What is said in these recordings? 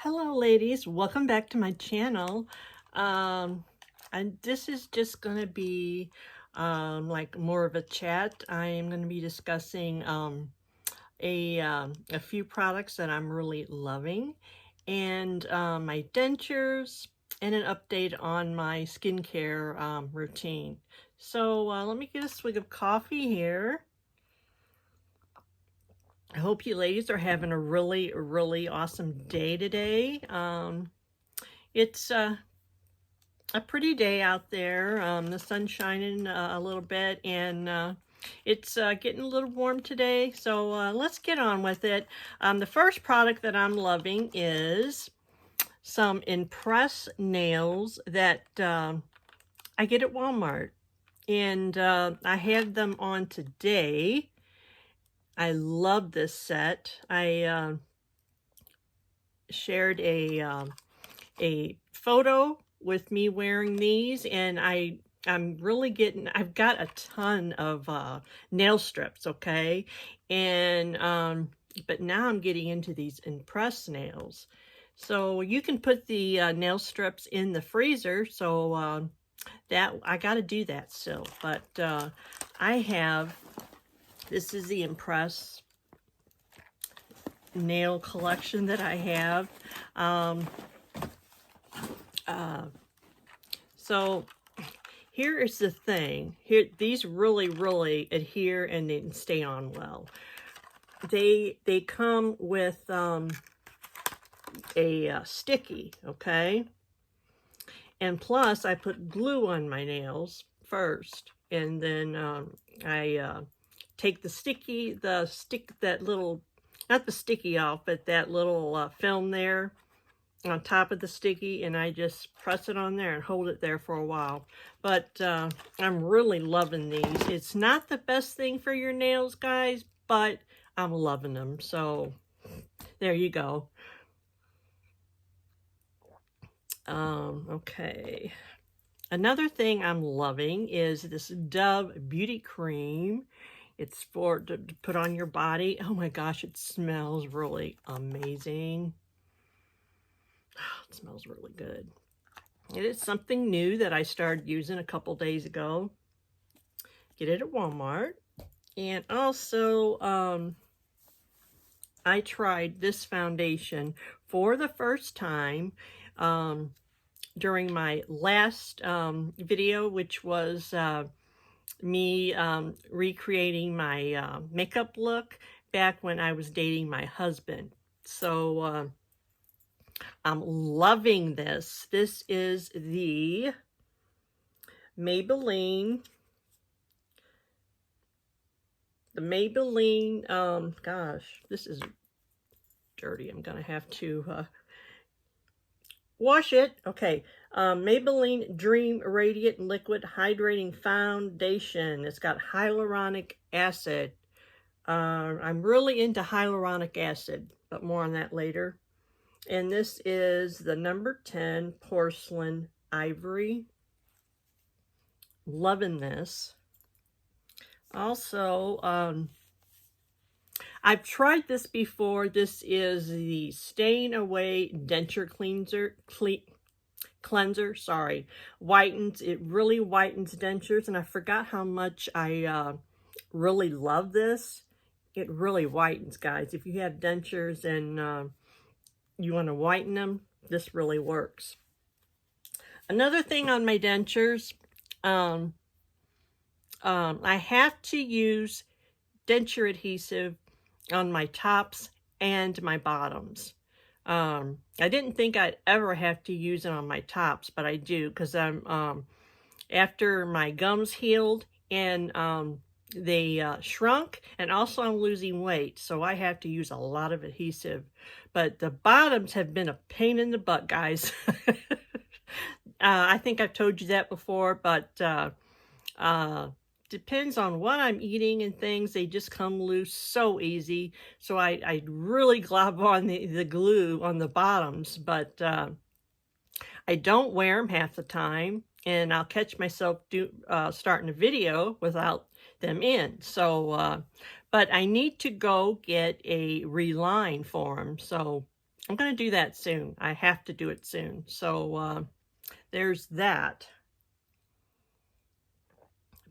Hello ladies, welcome back to my channel. And this is just going to be like more of a chat. I am going to be discussing a few products that I'm really loving, and my dentures, and an update on my skincare routine. So let me get a swig of coffee here. I hope you ladies are having a really awesome day today. It's a pretty day out there. The sun's shining a little bit, and it's getting a little warm today. So let's get on with it. The first product that I'm loving is some Impress nails that I get at Walmart. And I had them on today. I love this set. I shared a photo with me wearing these, and I'm really getting, I've got a ton of nail strips, okay? And but now I'm getting into these Impress nails. So you can put the nail strips in the freezer, so that I got to do that still. But I have, this is the Impress nail collection that I have. So here is the thing. Here, these really adhere and they stay on well. They come with a sticky, okay? And plus, I put glue on my nails first, and then I take that little, not the sticky off, but that little film there on top of the sticky, and I just press it on there and hold it there for a while. But I'm really loving these. It's not the best thing for your nails, guys, but I'm loving them. So there you go. Okay. Another thing I'm loving is this Dove Beauty Cream. It's to put on your body. Oh my gosh, it smells really amazing. It smells really good. It is something new that I started using a couple days ago. Get it at Walmart. And also, I tried this foundation for the first time during my last video, which was me recreating my makeup look back when I was dating my husband. So I'm loving this. This is the Maybelline. Gosh, this is dirty. I'm going to have to wash it. Okay. Maybelline Dream Radiant Liquid Hydrating Foundation. It's got hyaluronic acid. I'm really into hyaluronic acid, but more on that later. And this is the number 10 Porcelain Ivory. Loving this. Also, I've tried this before. This is the Stain Away Denture Cleanser. Sorry. Whitens. It really whitens dentures. And I forgot how much I really love this. It really whitens, guys. If you have dentures and you want to whiten them, this really works. Another thing on my dentures, I have to use denture adhesive on my tops and my bottoms. I didn't think I'd ever have to use it on my tops, but I do, because I'm after my gums healed and they shrunk, and also I'm losing weight, so I have to use a lot of adhesive. But the bottoms have been a pain in the butt, guys. I think I've told you that before, but depends on what I'm eating and things. They just come loose so easy. So I really glob on the glue on the bottoms, but I don't wear them half the time, and I'll catch myself starting a video without them in. So, but I need to go get a reline for them. So I'm going to do that soon. I have to do it soon. So there's that.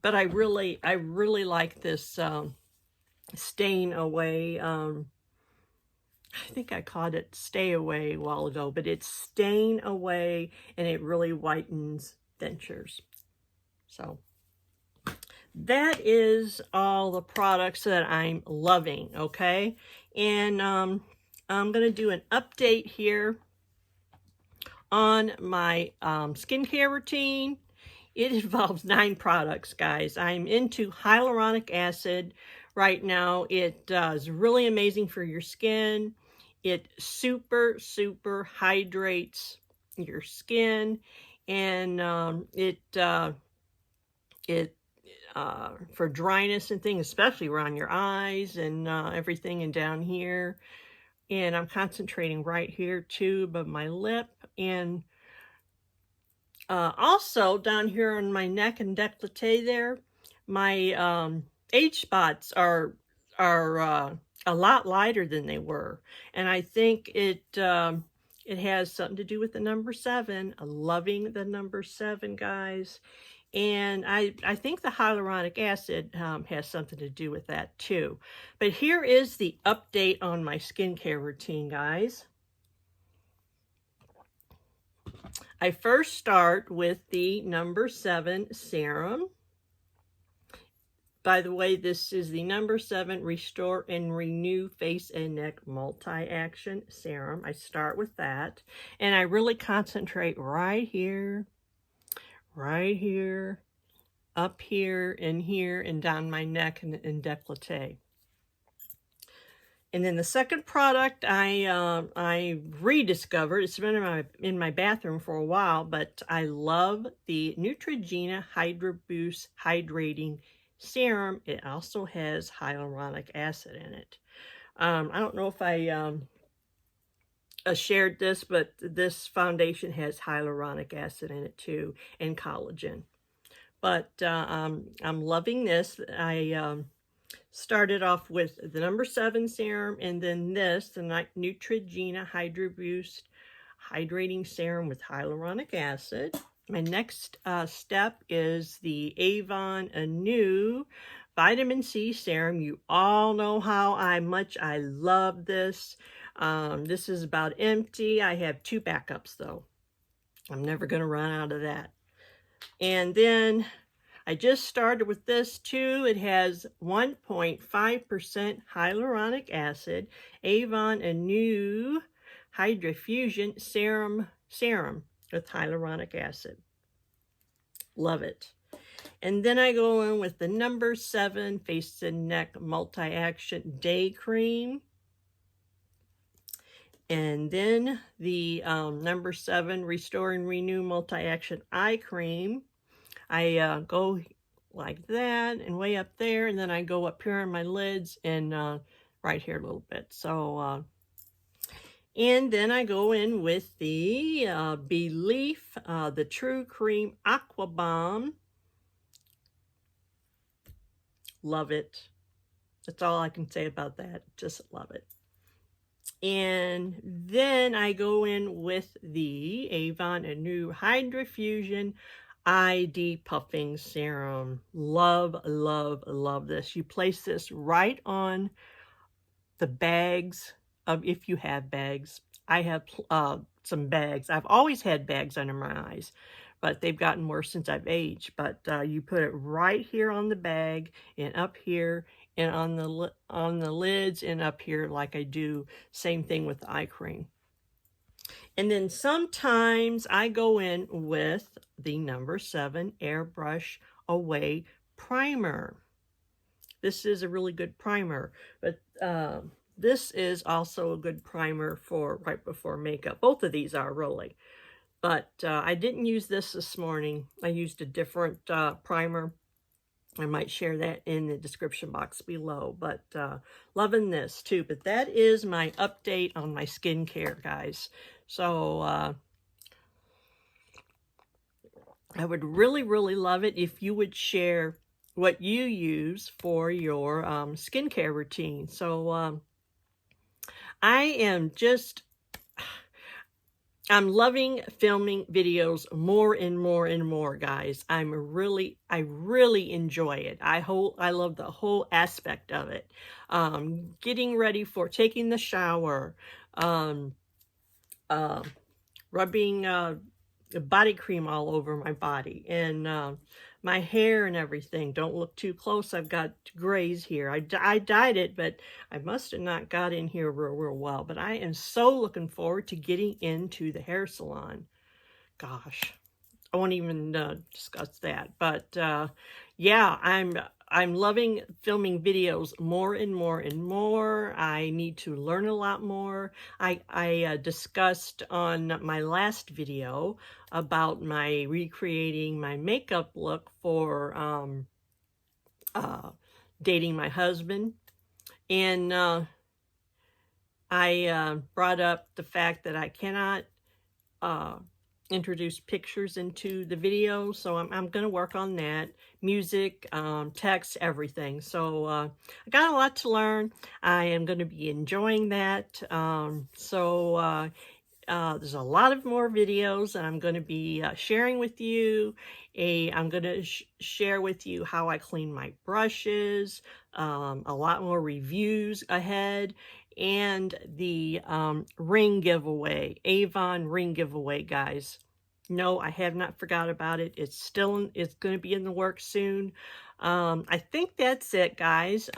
But I really like this stain away. I think I called it stay away a while ago, but it's stain away, and it really whitens dentures. So that is all the products that I'm loving, okay? And I'm going to do an update here on my skincare routine. It involves 9 products, guys. I'm into hyaluronic acid right now. It is really amazing for your skin. It super hydrates your skin, and for dryness and things, especially around your eyes and everything and down here. And I'm concentrating right here too above my lip, and also down here on my neck and décolleté there. My age spots are a lot lighter than they were, and I think it has something to do with the number 7. Loving the number 7, guys. And I think the hyaluronic acid has something to do with that too. But here is the update on my skincare routine, guys. I first start with the number 7 serum. By the way, this is the number 7 Restore and Renew Face and Neck Multi-Action Serum. I start with that, and I really concentrate right here, up here, and down my neck and décolleté. And then the second product I rediscovered. It's been in my bathroom for a while, but I love the Neutrogena Hydraboost Hydrating Serum. It also has hyaluronic acid in it. I don't know if I shared this, but this foundation has hyaluronic acid in it too, and collagen. But I'm loving this. I started off with the number 7 serum, and then this, the Neutrogena Hydraboost Hydrating Serum with hyaluronic acid. My next step is the Avon Anew Vitamin C Serum. You all know how much I love this. This is about empty. I have 2 backups, though. I'm never going to run out of that. And then I just started with this too. It has 1.5% hyaluronic acid, Avon Anew Hydra Fusion Serum with hyaluronic acid. Love it. And then I go in with the number 7 Face and Neck Multi-Action Day Cream. And then the number 7 Restore and Renew Multi-Action Eye Cream. I go like that and way up there, and then I go up here on my lids and right here a little bit. So, and then I go in with the belif, the True Cream Aqua Bomb. Love it. That's all I can say about that. Just love it. And then I go in with the Avon Anew Hydra Fusion Eye Depuffing Serum. Love this. You place this right on the bags of, if you have bags. I have some bags. I've always had bags under my eyes, but they've gotten worse since I've aged. But you put it right here on the bag and up here and on the lids and up here like I do. Same thing with the eye cream. And then sometimes I go in with the number 7 Airbrush Away Primer. This is a really good primer, but this is also a good primer for right before makeup. Both of these are really. But I didn't use this morning. I used a different primer. I might share that in the description box below, but loving this too. But that is my update on my skincare, guys. So I would really love it if you would share what you use for your skincare routine. So I am just I'm loving filming videos more and more and more, guys. I really enjoy it. I love the whole aspect of it. Getting ready for taking the shower, um, uh, rubbing body cream all over my body, and my hair and everything. Don't look too close. I've got grays here. I dyed it, but I must have not got in here real well. But I am so looking forward to getting into the hair salon. Gosh, I won't even discuss that. But yeah, I'm loving filming videos more and more and more. I need to learn a lot more. I discussed on my last video about my recreating my makeup look for dating my husband. And I brought up the fact that I cannot introduce pictures into the video, so I'm going to work on that. Music, text, everything. So I got a lot to learn. I am going to be enjoying that. There's a lot of more videos that I'm going to be sharing with you. I'm going to share with you how I clean my brushes, a lot more reviews ahead, and the ring giveaway, Avon ring giveaway, guys. No, I have not forgot about it. It's going to be in the works soon. I think that's it, guys.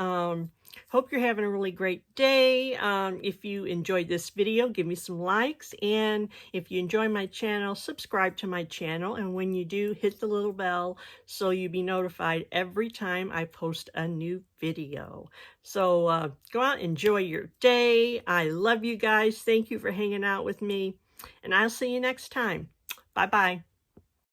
Hope you're having a really great day. If you enjoyed this video, give me some likes. And if you enjoy my channel, subscribe to my channel. And when you do, hit the little bell so you'll be notified every time I post a new video. So go out, enjoy your day. I love you guys. Thank you for hanging out with me. And I'll see you next time. Bye-bye.